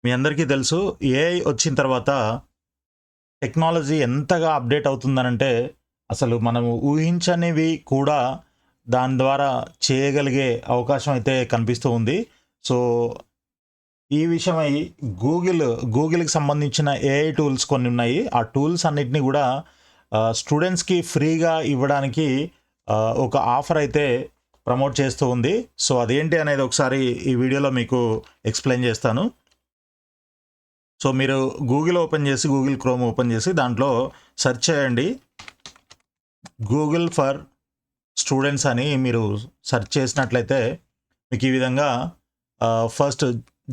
మీ అందరికీ తెలుసు ఏఐ వచ్చిన తర్వాత టెక్నాలజీ ఎంతగా అప్డేట్ అవుతుందనంటే అసలు మనము ఊహించనివి కూడా దాని ద్వారా చేయగలిగే అవకాశం అయితే కనిపిస్తూ ఉంది. సో, ఈ విషయమై గూగుల్‌కి సంబంధించిన ఏఐ టూల్స్ కొన్ని ఉన్నాయి. ఆ టూల్స్ అన్నిటిని కూడా స్టూడెంట్స్‌కి ఫ్రీగా ఇవ్వడానికి ఒక ఆఫర్ అయితే ప్రమోట్ చేస్తూ ఉంది. సో, అదేంటి అనేది ఒకసారి ఈ వీడియోలో మీకు ఎక్స్‌ప్లెయిన్ చేస్తాను. సో, మీరు గూగుల్ క్రోమ్ ఓపెన్ చేసి దాంట్లో సెర్చ్ చేయండి. గూగుల్ ఫర్ స్టూడెంట్స్ అని మీరు సెర్చ్ చేసినట్లయితే మీకు ఈ విధంగా first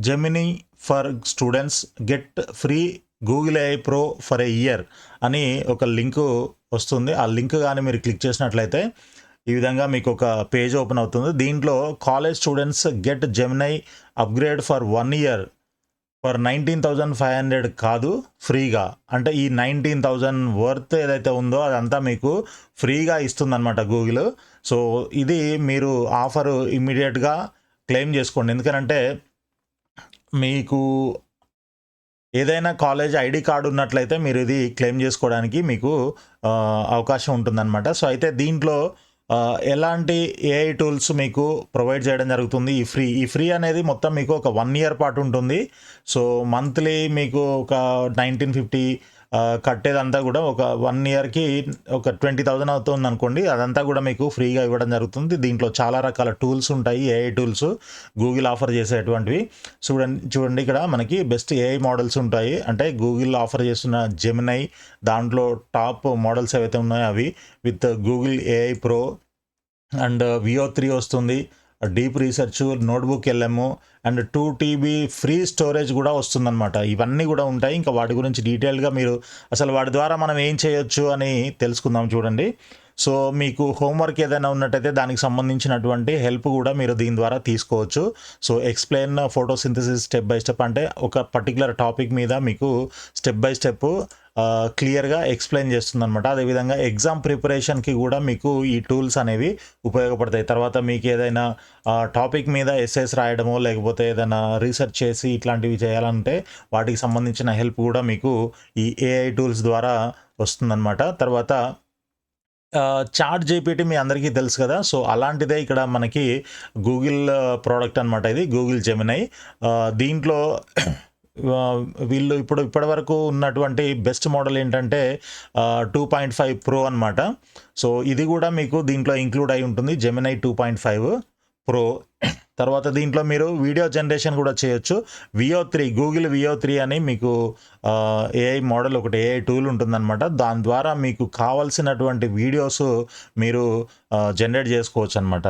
Gemini for students get free Google AI pro for a year అని ఒక లింకు వస్తుంది. ఆ లింక్ కానీ మీరు క్లిక్ చేసినట్లయితే ఈ విధంగా మీకు ఒక పేజ్ ఓపెన్ అవుతుంది. దీంట్లో college students get Gemini upgrade for 1 year for 19,500 కాదు, ఫ్రీగా. అంటే ఈ 19,000 వర్త్ ఏదైతే ఉందో అదంతా మీకు ఫ్రీగా ఇస్తుందన్నమాట గూగుల్. సో, ఇది మీరు ఆఫరు ఇమ్మీడియట్గా క్లెయిమ్ చేసుకోండి. ఎందుకనంటే మీకు ఏదైనా కాలేజ్ ఐడి కార్డు ఉన్నట్లయితే మీరు ఇది క్లెయిమ్ చేసుకోవడానికి మీకు అవకాశం ఉంటుందన్నమాట. సో, అయితే దీంట్లో ఎలాంటి ఏఐ టూల్స్ మీకు ప్రొవైడ్ చేయడం జరుగుతుంది. ఈ ఫ్రీ అనేది మొత్తం మీకు ఒక 1 ఇయర్ పాటు ఉంటుంది. సో, మంత్లీ మీకు ఒక 1950 కట్టేదంతా కూడా ఒక 1 ఇయర్‌కి ఒక 20,000 అవుతుంది అనుకోండి. అదంతా కూడా మీకు ఫ్రీగా ఇవ్వడం జరుగుతుంది. దీంట్లో చాలా రకాల టూల్స్ ఉంటాయి, ఏఐ టూల్స్ గూగుల్ ఆఫర్ చేసేటువంటివి. చూడండి ఇక్కడ మనకి బెస్ట్ ఏఐ మోడల్స్ ఉంటాయి. అంటే గూగుల్ ఆఫర్ చేస్తున్న జెమినై దాంట్లో టాప్ మోడల్స్ ఏవైతే ఉన్నాయో అవి with Google AI pro and VO3 వస్తుంది. Deep research, notebook LM and 2 TB free storage కూడా వస్తుందన్నమాట. ఇవన్నీ కూడా ఉంటాయి. ఇంకా వాటి గురించి డీటెయిల్గా మీరు అసలు వాటి ద్వారా మనం ఏం చేయొచ్చు అని తెలుసుకుందాం చూడండి. సో, మీకు హోంవర్క్ ఏదైనా ఉన్నట్టయితే దానికి సంబంధించినటువంటి హెల్ప్ కూడా మీరు దీని ద్వారా తీసుకోవచ్చు. So, explain photosynthesis step by step, అంటే ఒక పర్టిక్యులర్ టాపిక్ మీద మీకు స్టెప్ బై స్టెప్ క్లియర్గా ఎక్స్‌ప్లెయిన్ చేస్తుందన్నమాట. అదేవిధంగా ఎగ్జామ్ ప్రిపరేషన్‌కి కూడా మీకు ఈ టూల్స్ అనేవి ఉపయోగపడతాయి. తర్వాత మీకు ఏదైనా టాపిక్ మీద ఎస్సేస్ రాయడమో లేకపోతే ఏదైనా రీసెర్చ్ చేసి ఇట్లాంటివి చేయాలంటే వాటికి సంబంధించిన హెల్ప్ కూడా మీకు ఈ ఏఐ టూల్స్ ద్వారా వస్తుందన్నమాట. తర్వాత చాట్ జీపీటీ మీ అందరికీ తెలుసు కదా. సో, అలాంటిదే ఇక్కడ మనకి గూగుల్ ప్రోడక్ట్ అనమాట ఇది, గూగుల్ జెమినై. దీంట్లో వీళ్ళు ఇప్పటివరకు ఉన్నటువంటి బెస్ట్ మోడల్ ఏంటంటే 2.5 ప్రో అనమాట. సో, ఇది కూడా మీకు దీంట్లో ఇంక్లూడ్ అయి ఉంటుంది, జెమినై 2.5 ప్రో. తర్వాత దీంట్లో మీరు వీడియో జనరేషన్ కూడా చేయొచ్చు. గూగుల్ VO3 అని మీకు ఏఐ మోడల్, ఒకటి ఏఐ టూల్ ఉంటుందన్నమాట. దాని ద్వారా మీకు కావాల్సినటువంటి వీడియోస్ మీరు జనరేట్ చేసుకోవచ్చు అనమాట.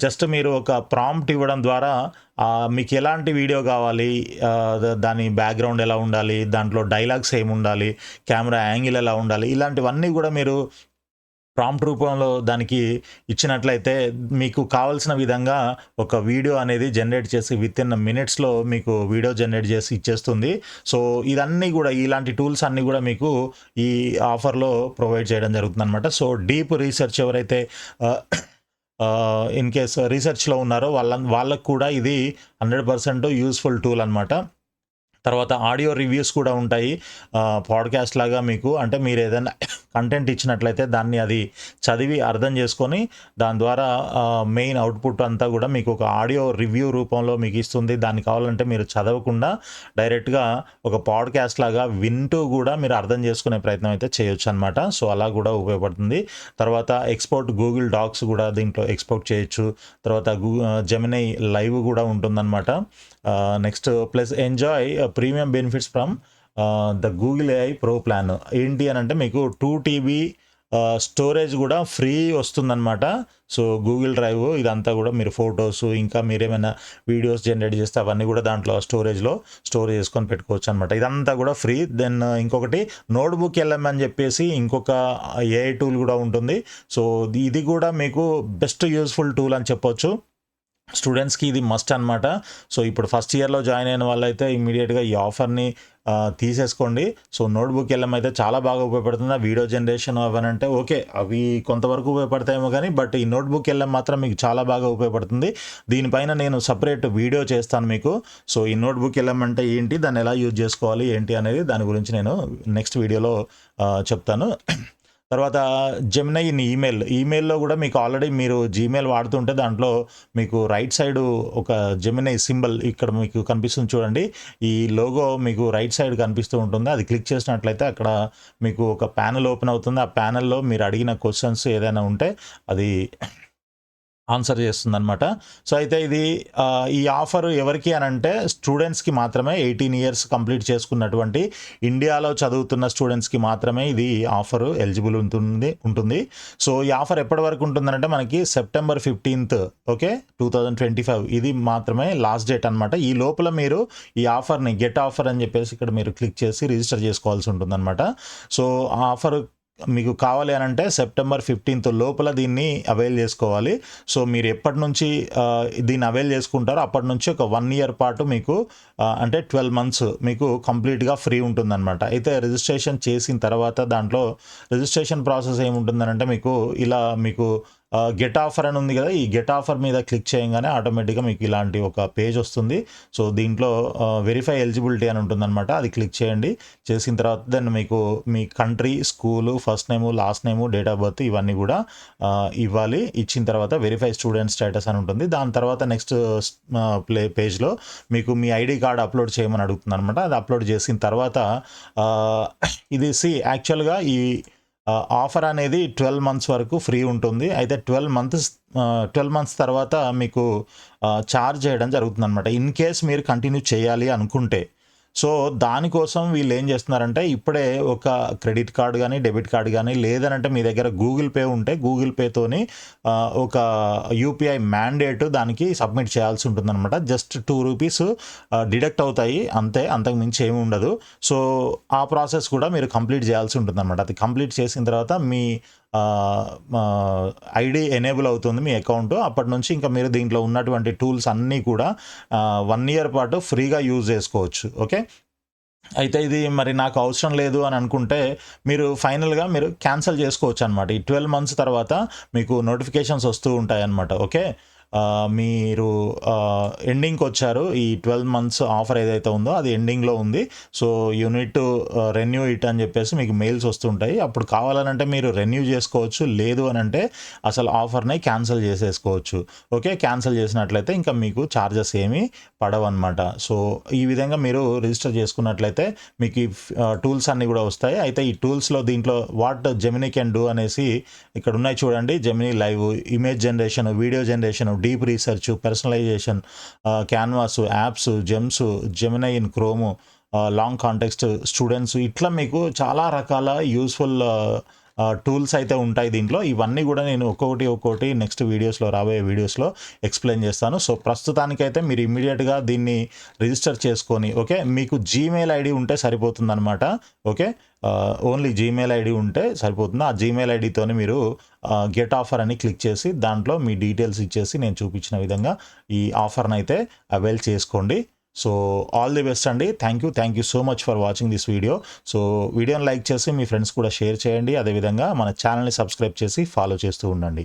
జస్ట్ మీరు ఒక ప్రాంప్ట్ ఇవ్వడం ద్వారా మీకు ఎలాంటి వీడియో కావాలి, దాని బ్యాక్గ్రౌండ్ ఎలా ఉండాలి, దాంట్లో డైలాగ్స్ ఏమి ఉండాలి, కెమెరా యాంగిల్ ఎలా ఉండాలి, ఇలాంటివన్నీ కూడా మీరు ప్రాంప్ట్ రూపంలో దానికి ఇచ్చినట్లయితే మీకు కావాల్సిన విధంగా ఒక వీడియో అనేది జనరేట్ చేసి వితిన్ మినిట్స్లో మీకు వీడియో జనరేట్ చేసి ఇచ్చేస్తుంది. సో, ఇదన్నీ కూడా ఇలాంటి టూల్స్ అన్నీ కూడా మీకు ఈ ఆఫర్లో ప్రొవైడ్ చేయడం జరుగుతుందన్నమాట. సో, డీప్ రీసెర్చ్ ఎవరైతే ఇన్ కేస్ రీసెర్చ్లో ఉన్నారో వాళ్ళకు కూడా ఇది 100% యూస్ఫుల్ టూల్ అనమాట. తర్వాత ఆడియో రివ్యూస్ కూడా ఉంటాయి. పాడ్కాస్ట్ లాగా మీకు, అంటే మీరు ఏదైనా కంటెంట్ ఇచ్చినట్లయితే దాన్ని అది చదివి అర్థం చేసుకొని దాని ద్వారా మెయిన్ అవుట్పుట్ అంతా కూడా మీకు ఒక ఆడియో రివ్యూ రూపంలో మీకు ఇస్తుంది. దాన్ని కావాలంటే మీరు చదవకుండా డైరెక్ట్గా ఒక పాడ్కాస్ట్ లాగా వింటూ కూడా మీరు అర్థం చేసుకునే ప్రయత్నం అయితే చేయొచ్చు అనమాట. సో, అలా కూడా ఉపయోగపడుతుంది. తర్వాత గూగుల్ డాక్స్ కూడా దీంట్లో ఎక్స్పోర్ట్ చేయొచ్చు. తర్వాత జెమినై లైవ్ కూడా ఉంటుందన్నమాట. Next plus enjoy premium benefits from the Google AI pro plan. ఏంటి అని అంటే మీకు 2 TB స్టోరేజ్ కూడా ఫ్రీ వస్తుందన్నమాట. సో, గూగుల్ డ్రైవ్ ఇదంతా కూడా మీరు ఫొటోస్ ఇంకా మీరేమైనా వీడియోస్ జనరేట్ చేస్తే అవన్నీ కూడా దాంట్లో స్టోరేజ్లో స్టోర్ చేసుకొని పెట్టుకోవచ్చు అనమాట. ఇదంతా కూడా ఫ్రీ. దెన్ ఇంకొకటి నోట్బుక్ LM అని చెప్పేసి ఇంకొక ఏఐ టూల్ కూడా ఉంటుంది. సో, ఇది కూడా మీకు బెస్ట్ యూస్ఫుల్ టూల్ అని చెప్పొచ్చు. స్టూడెంట్స్కి ఇది మస్ట్ అనమాట. సో, ఇప్పుడు ఫస్ట్ ఇయర్లో జాయిన్ అయిన వాళ్ళైతే ఇమ్మీడియట్గా ఈ ఆఫర్ని తీసేసుకోండి. సో నోట్బుక్ ఎల్ఎం అయితే చాలా బాగా ఉపయోగపడుతుంది. వీడియో జనరేషన్ అవనంటే ఓకే, అవి కొంతవరకు ఉపయోగపడతాయేమో కానీ బట్ ఈ నోట్బుక్ ఎల్ఎం మాత్రం మీకు చాలా బాగా ఉపయోగపడుతుంది. దీనిపైన నేను సపరేట్ వీడియో చేస్తాను మీకు. సో ఈ నోట్బుక్ ఎల్ఎం అంటే ఏంటి, దాన్ని ఎలా యూజ్ చేసుకోవాలి ఏంటి అనేది దాని గురించి నేను నెక్స్ట్ వీడియోలో చెప్తాను. తర్వాత జెమినై ఇన్ ఈమెయిల్లో కూడా మీకు ఆల్రెడీ మీరు జీమెయిల్ వాడుతుంటే దాంట్లో మీకు రైట్ సైడ్ ఒక జెమినై సింబల్ ఇక్కడ మీకు కనిపిస్తుంది చూడండి. ఈ లోగో మీకు రైట్ సైడ్ కనిపిస్తూ ఉంటుంది. అది క్లిక్ చేసినట్లయితే అక్కడ మీకు ఒక ప్యానెల్ ఓపెన్ అవుతుంది. ఆ ప్యానెల్లో మీరు అడిగిన క్వశ్చన్స్ ఏదైనా ఉంటే అది ఆన్సర్ చేస్తుందన్నమాట. సో అయితే ఇది ఈ ఆఫర్ ఎవరికి అని అంటే స్టూడెంట్స్కి మాత్రమే, 18 ఇయర్స్ కంప్లీట్ చేసుకున్నటువంటి ఇండియాలో చదువుతున్న స్టూడెంట్స్కి మాత్రమే ఇది ఆఫర్ ఎలిజిబుల్ ఉంటుంది. సో ఈ ఆఫర్ ఎప్పటి వరకు ఉంటుందంటే మనకి సెప్టెంబర్ 15th, ఓకే, 2025 ఇది మాత్రమే లాస్ట్ డేట్ అనమాట. ఈ లోపల మీరు ఈ ఆఫర్ని గెట్ ఆఫర్ అని చెప్పేసి ఇక్కడ మీరు క్లిక్ చేసి రిజిస్టర్ చేసుకోవాల్సి ఉంటుందన్నమాట. సో ఆ ఆఫర్ మీకు కావాలి అని అంటే సెప్టెంబర్ 15th లోపల దీన్ని అవైల్ చేసుకోవాలి. సో మీరు ఎప్పటి నుంచి దీన్ని అవైల్ చేసుకుంటారో అప్పటి నుంచి ఒక 1 year పాటు మీకు అంటే 12 months మీకు కంప్లీట్గా ఫ్రీ ఉంటుందన్నమాట. అయితే రిజిస్ట్రేషన్ చేసిన తర్వాత దాంట్లో రిజిస్ట్రేషన్ ప్రాసెస్ ఏముంటుందనంటే మీకు గెట్ ఆఫర్ అని ఉంది కదా, ఈ గెట్ ఆఫర్ మీద క్లిక్ చేయగానే ఆటోమేటిక్గా మీకు ఇలాంటి ఒక పేజ్ వస్తుంది. సో దీంట్లో వెరిఫై ఎలిజిబిలిటీ అని ఉంటుందన్నమాట. అది క్లిక్ చేయండి. చేసిన తర్వాత దెన్ మీకు మీ country, school, first name, last name, date of birth ఇవన్నీ కూడా ఇవ్వాలి. ఇచ్చిన తర్వాత వెరిఫై స్టూడెంట్ స్టేటస్ అని ఉంటుంది. దాని తర్వాత నెక్స్ట్ పేజ్లో మీకు మీ ఐడి కార్డ్ అప్లోడ్ చేయమని అడుగుతుంది అనమాట. అది అప్లోడ్ చేసిన తర్వాత ఇది యాక్చువల్గా ఈ ఆఫర్ అనేది 12 months వరకు ఫ్రీ ఉంటుంది. అయితే 12 months తర్వాత మీకు ఛార్జ్ చేయడం జరుగుతుంది అనమాట. ఇన్ కేస్ మీరు కంటిన్యూ చేయాలి అనుకుంటే. సో దానికోసం వీళ్ళు ఏం చేస్తున్నారంటే ఇప్పుడే ఒక క్రెడిట్ కార్డు కానీ డెబిట్ కార్డు కానీ లేదనంటే మీ దగ్గర గూగుల్ పే ఉంటే గూగుల్ పేతోని ఒక యూపీఐ మ్యాండేట్ దానికి సబ్మిట్ చేయాల్సి ఉంటుందన్నమాట. జస్ట్ 2 rupees డిడక్ట్ అవుతాయి అంతే, అంతకు మించి ఏమి ఉండదు. సో ఆ ప్రాసెస్ కూడా మీరు కంప్లీట్ చేయాల్సి ఉంటుందన్నమాట. అది కంప్లీట్ చేసిన తర్వాత మీ ఐడి ఎనేబుల్ అవుతుంది మీ అకౌంట్. అప్పటి నుంచి ఇంకా మీరు దీంట్లో ఉన్నటువంటి టూల్స్ అన్నీ కూడా 1 year పాటు ఫ్రీగా యూజ్ చేసుకోవచ్చు. ఓకే, అయితే ఇది మరి నాకు అవసరం లేదు అని అనుకుంటే మీరు ఫైనల్గా మీరు క్యాన్సిల్ చేసుకోవచ్చు అనమాట. ఈ 12 months తర్వాత మీకు నోటిఫికేషన్స్ వస్తూ ఉంటాయి అన్నమాట. ఓకే, మీరు ఎండింగ్కి వచ్చారు. ఈ 12 months ఆఫర్ ఏదైతే ఉందో అది ఎండింగ్లో ఉంది. సో యూనిట్ రెన్యూ ఇట్ అని చెప్పేసి మీకు మెయిల్స్ వస్తుంటాయి. అప్పుడు కావాలనంటే మీరు రెన్యూ చేసుకోవచ్చు, లేదు అని అంటే అసలు ఆఫర్ని క్యాన్సిల్ చేసేసుకోవచ్చు. ఓకే, క్యాన్సిల్ చేసినట్లయితే ఇంకా మీకు ఛార్జెస్ ఏమీ పడవన్నమాట. సో ఈ విధంగా మీరు రిజిస్టర్ చేసుకున్నట్లయితే మీకు ఈ టూల్స్ అన్నీ కూడా వస్తాయి. అయితే ఈ టూల్స్లో దీంట్లో వాట్ జెమినీ కెన్ డూ అనేసి ఇక్కడ ఉన్నాయి చూడండి. Gemini live, image generation, video generation, deep research, personalization, canvas, apps, gems, Gemini in Chrome, long context, students, ఇట్లా మీకు చాలా రకాల యూస్ఫుల్ టూల్స్ అయితే ఉంటాయి దీంట్లో. ఇవన్నీ కూడా నేను ఒక్కొక్కటి నెక్స్ట్ రాబోయే వీడియోస్లో ఎక్స్ప్లెయిన్ చేస్తాను. సో ప్రస్తుతానికైతే మీరు ఇమ్మీడియట్గా దీన్ని రిజిస్టర్ చేసుకొని, ఓకే, మీకు జీమెయిల్ ఐడి ఉంటే సరిపోతుంది అనమాట. ఓకే, ఓన్లీ జీమెయిల్ ఐడి ఉంటే సరిపోతుంది. ఆ జీమెయిల్ ఐడితోనే మీరు గెట్ ఆఫర్ అని క్లిక్ చేసి దాంట్లో మీ డీటెయిల్స్ ఇచ్చేసి నేను చూపించిన విధంగా ఈ ఆఫర్ని అయితే అవైల్ చేసుకోండి. సో ఆల్ ది బెస్ట్ అండి. Thank you so much for watching this video. So వీడియోని లైక్ చేసి మీ ఫ్రెండ్స్ కూడా షేర్ చేయండి. అదేవిధంగా మన ఛానల్ని సబ్స్క్రైబ్ చేసి ఫాలో చేస్తూ ఉండండి.